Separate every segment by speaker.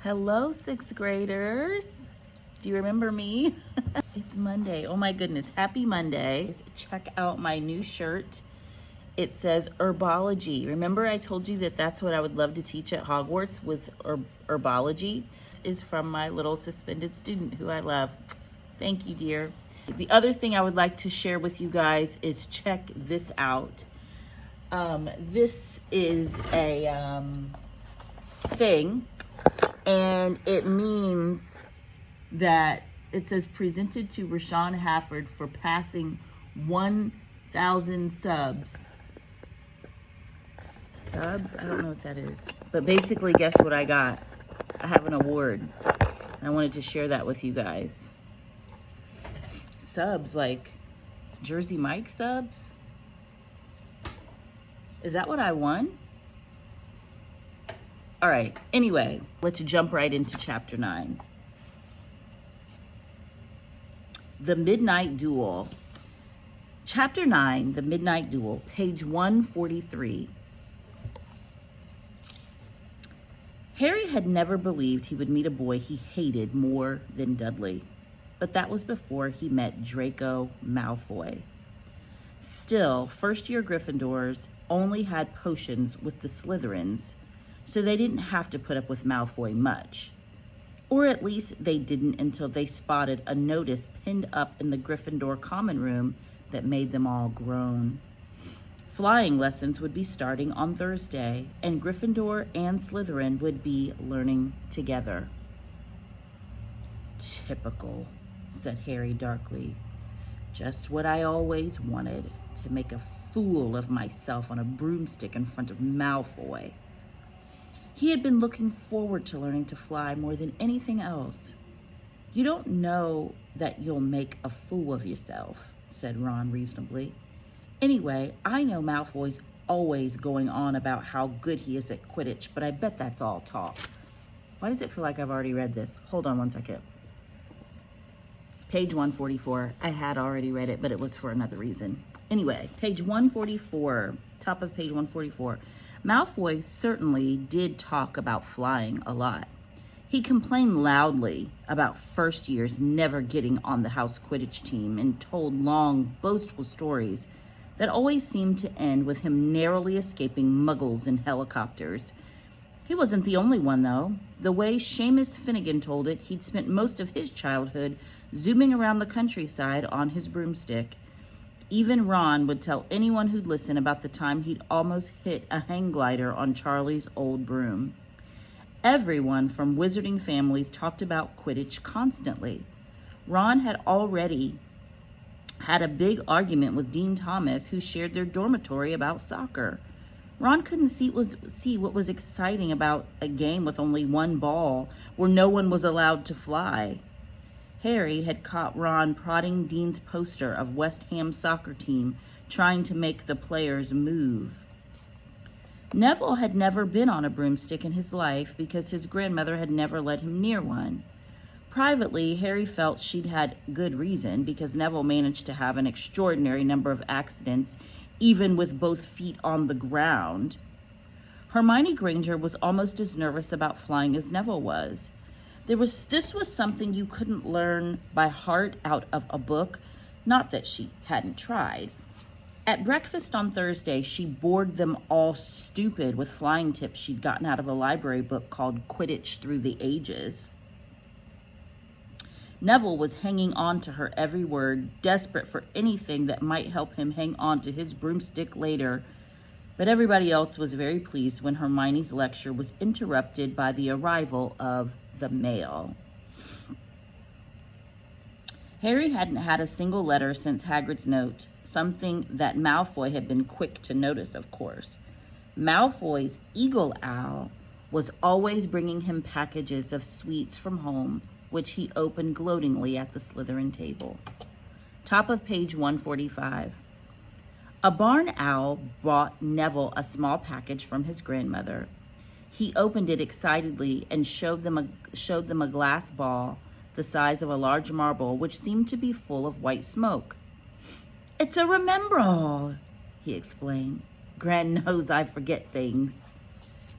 Speaker 1: Hello, sixth graders. Do you remember me? It's Monday. Oh my goodness. Happy Monday. Check out my new shirt. It says herbology. Remember I told you that that's what I would love to teach at Hogwarts was herbology? This is from my little suspended student who I love. Thank you, dear. The other thing I would like to share with you guys is check this out. This is a thing, and it means that it says presented to Rashawn Hafford for passing 1,000 subs. Subs? I don't know what that is. But basically, guess what I got? I have an award. I wanted to share that with you guys. Subs, like Jersey Mike subs? Is that what I won? All right, anyway, let's jump right into chapter 9. The Midnight Duel. Chapter 9, The Midnight Duel, page 143. Harry had never believed he would meet a boy he hated more than Dudley, but that was before he met Draco Malfoy. Still, first-year Gryffindors only had potions with the Slytherins, so they didn't have to put up with Malfoy much. Or at least they didn't until they spotted a notice pinned up in the Gryffindor common room that made them all groan. Flying lessons would be starting on Thursday, and Gryffindor and Slytherin would be learning together. Typical, said Harry darkly. Just what I always wanted, to make a fool of myself on a broomstick in front of Malfoy. He had been looking forward to learning to fly more than anything else. You don't know that you'll make a fool of yourself, said Ron reasonably. Anyway, I know Malfoy's always going on about how good he is at Quidditch, but I bet that's all talk. Why does it feel like I've already read this? Hold on one second. Page 144. I had already read it, but it was for another reason. Anyway, page 144, top of page 144. Malfoy certainly did talk about flying a lot. He complained loudly about first years never getting on the house Quidditch team and told long, boastful stories that always seemed to end with him narrowly escaping muggles in helicopters. He wasn't the only one, though. The way Seamus Finnegan told it, he'd spent most of his childhood zooming around the countryside on his broomstick. Even Ron would tell anyone who'd listen about the time he'd almost hit a hang glider on Charlie's old broom. Everyone from wizarding families talked about Quidditch constantly. Ron had already had a big argument with Dean Thomas, who shared their dormitory, about soccer. Ron couldn't see what was exciting about a game with only one ball, where no one was allowed to fly. Harry had caught Ron prodding Dean's poster of West Ham's soccer team, trying to make the players move. Neville had never been on a broomstick in his life because his grandmother had never let him near one. Privately, Harry felt she'd had good reason, because Neville managed to have an extraordinary number of accidents, even with both feet on the ground. Hermione Granger was almost as nervous about flying as Neville was. This was something you couldn't learn by heart out of a book, not that she hadn't tried. At breakfast on Thursday, she bored them all stupid with flying tips she'd gotten out of a library book called Quidditch Through the Ages. Neville was hanging on to her every word, desperate for anything that might help him hang on to his broomstick later, but everybody else was very pleased when Hermione's lecture was interrupted by the arrival of the mail. Harry hadn't had a single letter since Hagrid's note, something that Malfoy had been quick to notice, of course. Malfoy's Eagle Owl was always bringing him packages of sweets from home, which he opened gloatingly at the Slytherin table. Top of page 145. A barn owl brought Neville a small package from his grandmother. He opened it excitedly and showed them a glass ball the size of a large marble, which seemed to be full of white smoke. "It's a Remembrall," he explained. "Gran knows I forget things.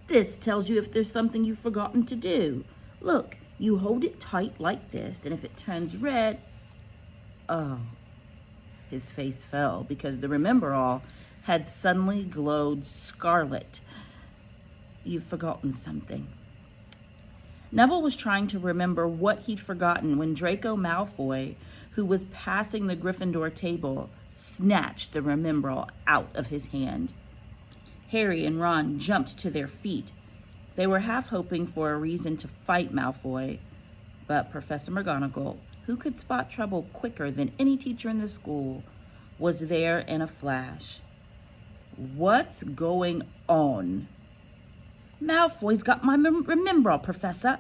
Speaker 1: This tells you if there's something you've forgotten to do. Look, you hold it tight like this, and if it turns red, oh, his face fell because the Remember-All had suddenly glowed scarlet. You've forgotten something. Neville was trying to remember what he'd forgotten when Draco Malfoy, who was passing the Gryffindor table, snatched the Remember-All out of his hand. Harry and Ron jumped to their feet. They were half hoping for a reason to fight Malfoy, but Professor McGonagall, who could spot trouble quicker than any teacher in the school, was there in a flash. What's going on? Malfoy's got my Remember-All, Professor.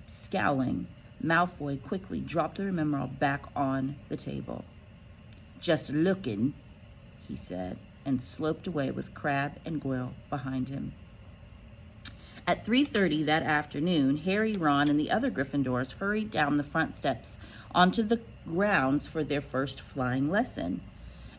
Speaker 1: Scowling, Malfoy quickly dropped the Remember-All back on the table. Just looking, he said, and sloped away with Crabbe and Goyle behind him. At 3:30 that afternoon, Harry, Ron, and the other Gryffindors hurried down the front steps onto the grounds for their first flying lesson.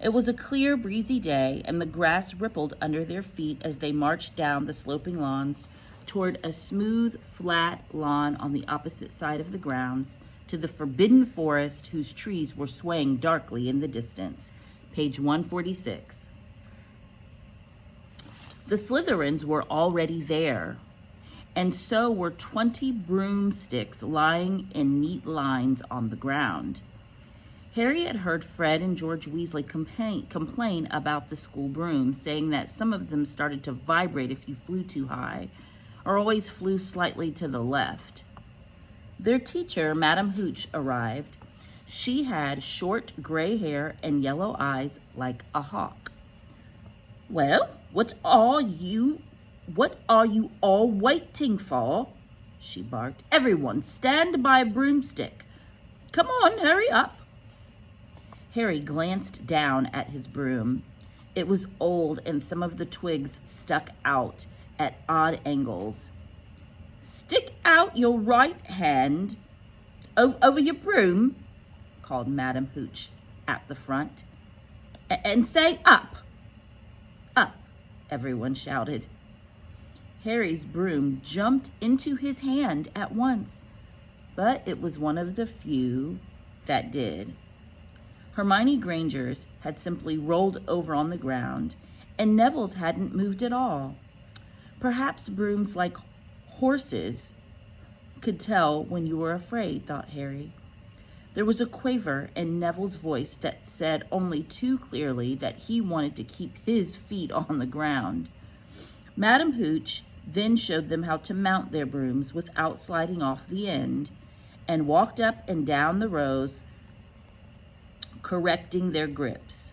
Speaker 1: It was a clear, breezy day, and the grass rippled under their feet as they marched down the sloping lawns toward a smooth, flat lawn on the opposite side of the grounds to the Forbidden Forest, whose trees were swaying darkly in the distance. Page 146. The Slytherins were already there, and so were 20 broomsticks lying in neat lines on the ground. Harry had heard Fred and George Weasley complain about the school brooms, saying that some of them started to vibrate if you flew too high, or always flew slightly to the left. Their teacher, Madam Hooch, arrived. She had short gray hair and yellow eyes like a hawk. Well, what are you all waiting for? She barked. Everyone, stand by a broomstick. Come on, hurry up. Harry glanced down at his broom. It was old and some of the twigs stuck out at odd angles. Stick out your right hand over your broom, called Madam Hooch at the front, and say up. Up, everyone shouted. Harry's broom jumped into his hand at once, but it was one of the few that did. Hermione Granger's had simply rolled over on the ground, and Neville's hadn't moved at all. Perhaps brooms, like horses, could tell when you were afraid, thought Harry. There was a quaver in Neville's voice that said only too clearly that he wanted to keep his feet on the ground. Madam Hooch then showed them how to mount their brooms without sliding off the end, and walked up and down the rows, correcting their grips.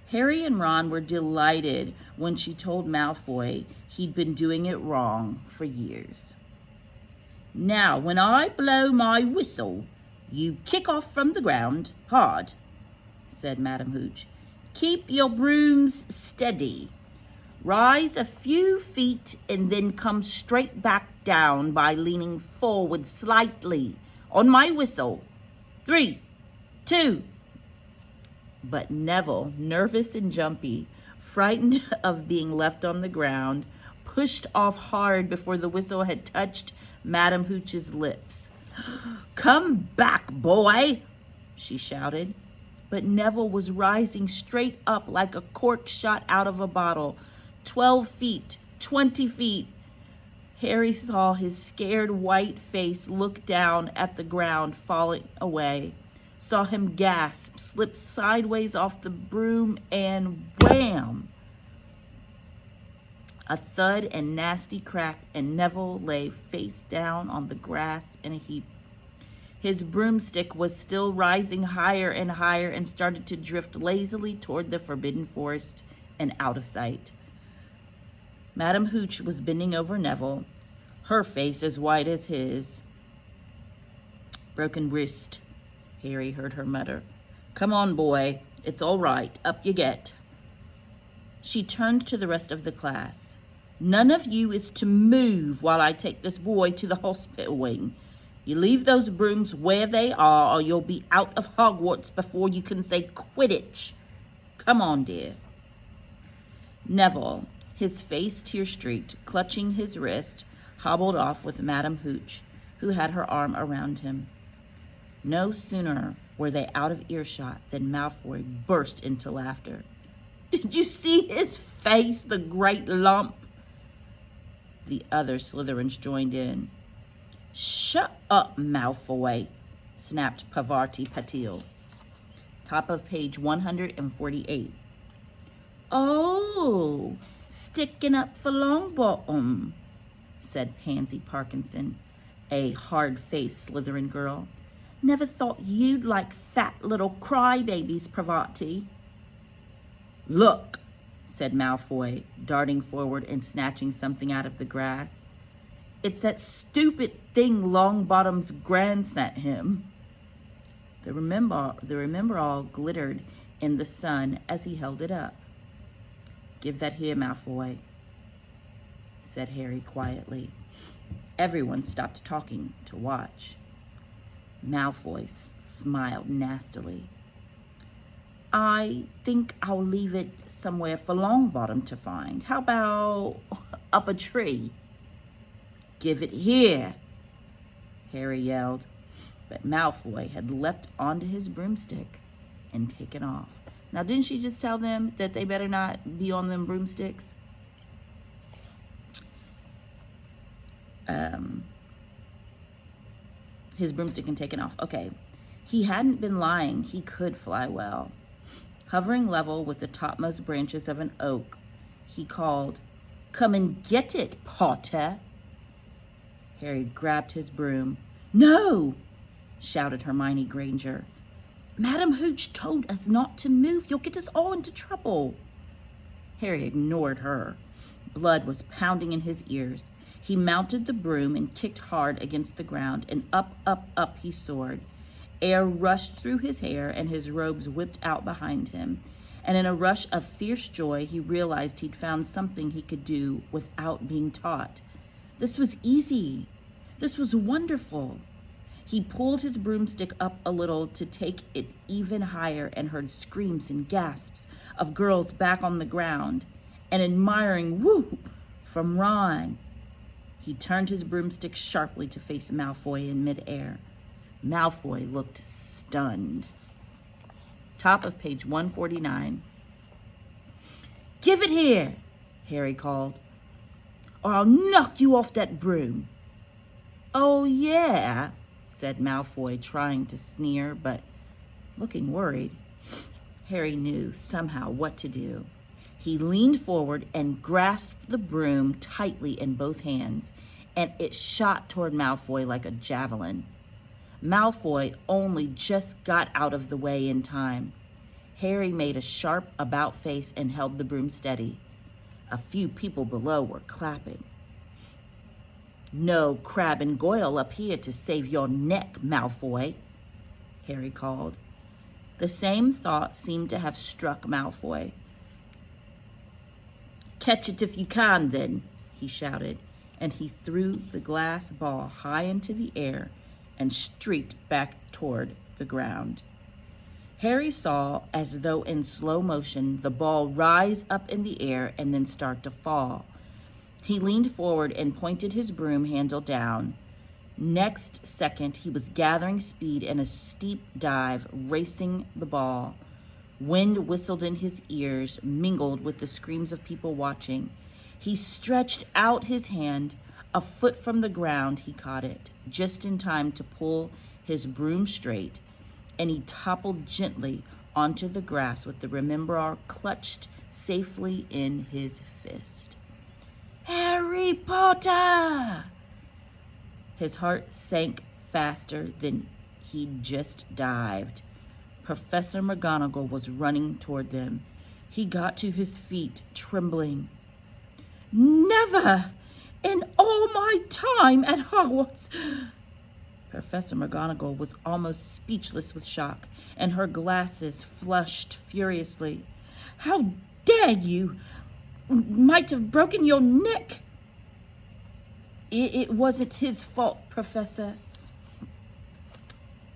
Speaker 1: Harry and Ron were delighted when she told Malfoy he'd been doing it wrong for years. Now, when I blow my whistle, you kick off from the ground hard, said Madam Hooch. Keep your brooms steady. Rise a few feet and then come straight back down by leaning forward slightly on my whistle. 3, 2. But Neville, nervous and jumpy, frightened of being left on the ground, pushed off hard before the whistle had touched Madam Hooch's lips. Come back, boy, she shouted. But Neville was rising straight up like a cork shot out of a bottle. 12 feet, 20 feet. Harry saw his scared white face look down at the ground, falling away. Saw him gasp, slip sideways off the broom, and wham! A thud and nasty crack, and Neville lay face down on the grass in a heap. His broomstick was still rising higher and higher and started to drift lazily toward the Forbidden Forest and out of sight. Madam Hooch was bending over Neville, her face as white as his. Broken wrist, Harry heard her mutter. Come on, boy. It's all right. Up you get. She turned to the rest of the class. None of you is to move while I take this boy to the hospital wing. You leave those brooms where they are, or you'll be out of Hogwarts before you can say Quidditch. Come on, dear. Neville, his face tear-streaked, clutching his wrist, hobbled off with Madam Hooch, who had her arm around him. No sooner were they out of earshot than Malfoy burst into laughter. "Did you see his face, the great lump?" The other Slytherins joined in. "Shut up, Malfoy," snapped Parvati Patil. Top of page 148. "Oh, sticking up for Longbottom," said Pansy Parkinson, a hard-faced Slytherin girl. "Never thought you'd like fat little crybabies, Parvati." "Look," said Malfoy, darting forward and snatching something out of the grass. "It's that stupid thing Longbottom's gran sent him." The remember all glittered in the sun as he held it up. "Give that here, Malfoy," said Harry quietly. Everyone stopped talking to watch. Malfoy smiled nastily. "I think I'll leave it somewhere for Longbottom to find. How about up a tree?" "Give it here," Harry yelled, but Malfoy had leapt onto his broomstick and taken off. Now, didn't she just tell them that they better not be on them broomsticks? His broomstick and taken off. Okay. He hadn't been lying. He could fly well. Hovering level with the topmost branches of an oak, he called, "Come and get it, Potter." Harry grabbed his broom. "No!" shouted Hermione Granger. "Madam Hooch told us not to move. You'll get us all into trouble." Harry ignored her. Blood was pounding in his ears. He mounted the broom and kicked hard against the ground, and up, up, up he soared. Air rushed through his hair, and his robes whipped out behind him. And in a rush of fierce joy, he realized he'd found something he could do without being taught. This was easy. This was wonderful. He pulled his broomstick up a little to take it even higher and heard screams and gasps of girls back on the ground, an admiring whoop from Ron. He turned his broomstick sharply to face Malfoy in midair. Malfoy looked stunned. Top of page 149. "Give it here," Harry called, "or I'll knock you off that broom." "Oh, yeah," said Malfoy, trying to sneer, but looking worried. Harry knew somehow what to do. He leaned forward and grasped the broom tightly in both hands, and it shot toward Malfoy like a javelin. Malfoy only just got out of the way in time. Harry made a sharp about-face and held the broom steady. A few people below were clapping. "No Crabbe and Goyle up here to save your neck, Malfoy," Harry called. The same thought seemed to have struck Malfoy. "Catch it if you can, then," he shouted, and he threw the glass ball high into the air and streaked back toward the ground. Harry saw, as though in slow motion, the ball rise up in the air and then start to fall. He leaned forward and pointed his broom handle down. Next second, he was gathering speed in a steep dive, racing the ball. Wind whistled in his ears, mingled with the screams of people watching. He stretched out his hand. A foot from the ground, he caught it, just in time to pull his broom straight, and he toppled gently onto the grass with the Remembrall clutched safely in his fist. "Harry Potter!" His heart sank faster than he'd just dived. Professor McGonagall was running toward them. He got to his feet, trembling. "Never in all my time at Hogwarts!" Professor McGonagall was almost speechless with shock, and her glasses flushed furiously. "How dare you! Might have broken your neck." It wasn't his fault, Professor."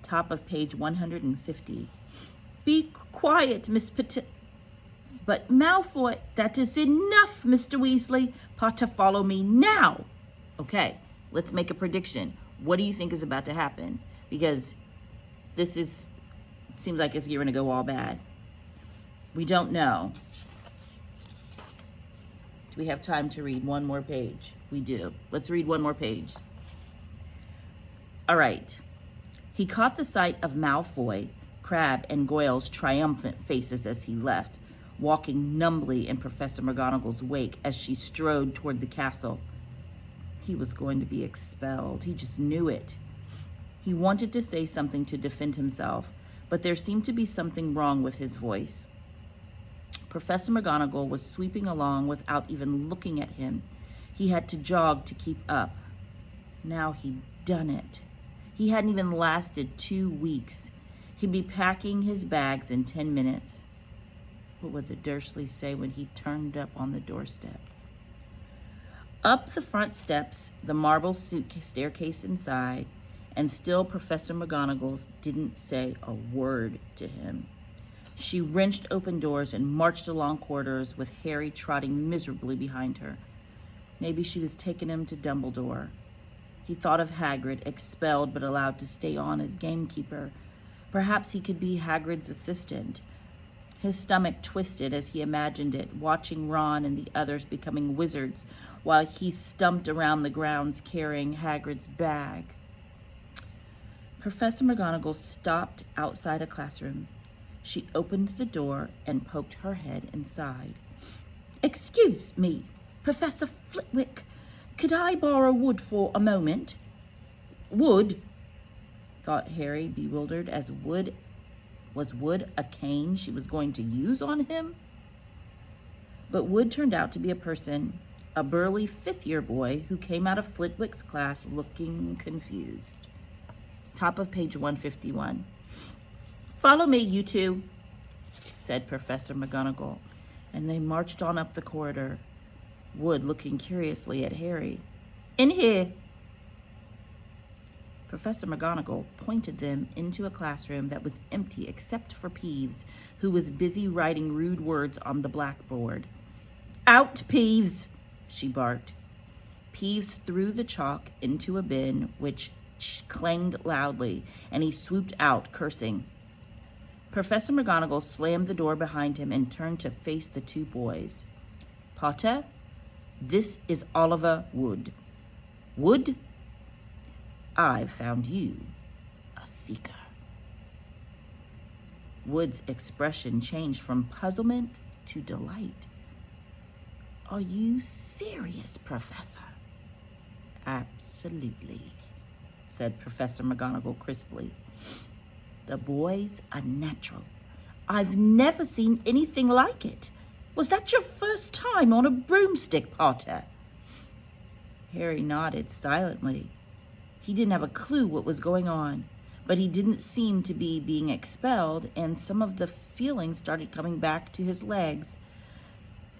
Speaker 1: Top of page 150. "Be quiet, Miss But Malfoy, that is enough, Mr. Weasley. Potter, follow me now." Okay, let's make a prediction. What do you think is about to happen? Because seems like it's going to go all bad. We don't know. Do we have time to read one more page? We do. Let's read one more page. All right. He caught the sight of Malfoy, Crabbe, and Goyle's triumphant faces as he left, walking numbly in Professor McGonagall's wake as she strode toward the castle. He was going to be expelled. He just knew it. He wanted to say something to defend himself, but there seemed to be something wrong with his voice. Professor McGonagall was sweeping along without even looking at him. He had to jog to keep up. Now he'd done it. He hadn't even lasted 2 weeks. He'd be packing his bags in 10 minutes. What would the Dursleys say when he turned up on the doorstep? Up the front steps, the marble staircase inside, and still Professor McGonagall didn't say a word to him. She wrenched open doors and marched along corridors with Harry trotting miserably behind her. Maybe she was taking him to Dumbledore. He thought of Hagrid, expelled but allowed to stay on as gamekeeper. Perhaps he could be Hagrid's assistant. His stomach twisted as he imagined it, watching Ron and the others becoming wizards while he stumped around the grounds carrying Hagrid's bag. Professor McGonagall stopped outside a classroom. She opened the door and poked her head inside. "Excuse me, Professor Flitwick, could I borrow Wood for a moment?" "Wood?" thought Harry, bewildered, as was Wood a cane she was going to use on him? But Wood turned out to be a person, a burly fifth-year boy who came out of Flitwick's class looking confused. Top of page 151. "Follow me, you two," said Professor McGonagall, and they marched on up the corridor, Wood looking curiously at Harry. "In here." Professor McGonagall pointed them into a classroom that was empty except for Peeves, who was busy writing rude words on the blackboard. "Out, Peeves," she barked. Peeves threw the chalk into a bin, which clanged loudly, and he swooped out, cursing. Professor McGonagall slammed the door behind him and turned to face the two boys. "Potter, this is Oliver Wood. Wood, I've found you a seeker." Wood's expression changed from puzzlement to delight. "Are you serious, Professor?" "Absolutely," said Professor McGonagall crisply. "The boy's a natural. I've never seen anything like it. Was that your first time on a broomstick, Potter?" Harry nodded silently. He didn't have a clue what was going on, but he didn't seem to be being expelled, and some of the feelings started coming back to his legs.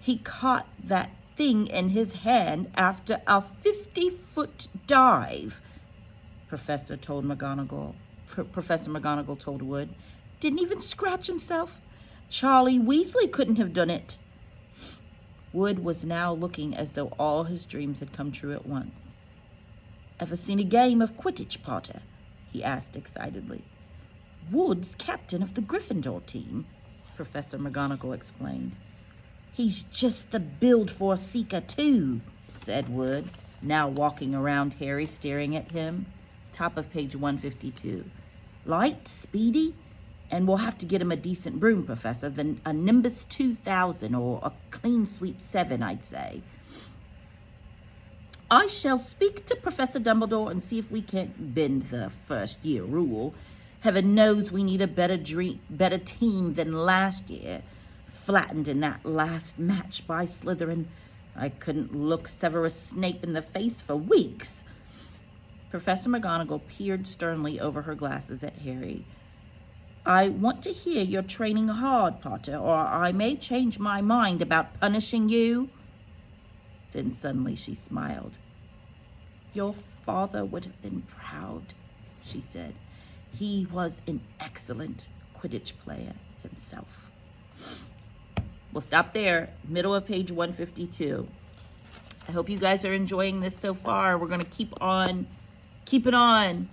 Speaker 1: He caught that thing in his hand after a 50-foot dive, Professor McGonagall told Wood. "Didn't even scratch himself. Charlie Weasley couldn't have done it." Wood was now looking as though all his dreams had come true at once. "Ever seen a game of Quidditch, Potter?" he asked excitedly. "Wood's captain of the Gryffindor team," Professor McGonagall explained. "He's just the build for a seeker too," said Wood, now walking around Harry, staring at him. Top of page 152. "Light, speedy, and we'll have to get him a decent broom, Professor, than a Nimbus 2000 or a Clean Sweep 7, I'd say. I shall speak to Professor Dumbledore and see if we can't bend the first-year rule. Heaven knows we need a better team than last year. Flattened in that last match by Slytherin. I couldn't look Severus Snape in the face for weeks." Professor McGonagall peered sternly over her glasses at Harry. "I want to hear you're training hard, Potter, or I may change my mind about punishing you." Then suddenly she smiled. "Your father would have been proud," she said. "He was an excellent Quidditch player himself." We'll stop there, middle of page 152. I hope you guys are enjoying this so far. We're going to keep it on.